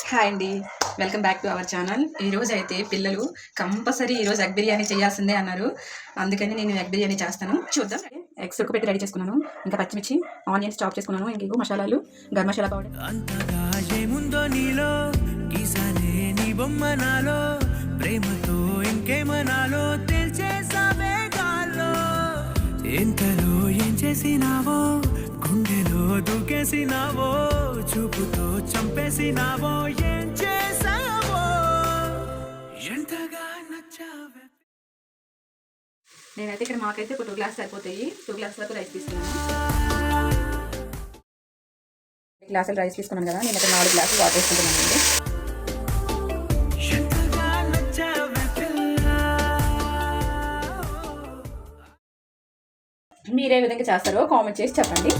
Hi అండి, welcome back to our channel. ఈరోజు అయితే పిల్లలు కంపల్సరీ ఈరోజు ఎగ్ బిర్యానీ చేయాల్సిందే అన్నారు. అందుకని నేను ఎగ్ బిర్యానీ చేస్తాను, చూద్దాం. ఎగ్స్ ఉడకపెట్టి రెడీ చేసుకున్నాను, ఇంకా పచ్చిమిర్చి ఆనియన్స్ చాప్ చేసుకున్నాను, ఇంక మసాలాలు గరం మసాలా పౌడర్. అంతగా ఏముందో నీలో గీసానే నీ బొమ్మ నాలో ప్రేమతో ఇంకేమనాలో తెలిచేసావే గాల్లో ఎంతలో ఏం చేసినావో గుండెలో దూకేసినావో చూపుతో చంపేసినావో ఏం చేసావో ఎంతగా నచ్చావే. నేనైతే ఇక్కడ మాకైతే ఒక 2 గ్లాస్ సరిపోతాయి. 2 గ్లాస్ వరకు రైస్ తీసుకున్నాను. గ్లాసులు రైస్ తీసుకున్నాను కదా, నేను ఇక్కడ 4 గ్లాసులు వాటర్ వేసుకుంటున్నాను అండి. ఎంతగా నచ్చావే పిల్ల. మీరే విధంగా చేస్తారో కామెంట్ చేసి చెప్పండి.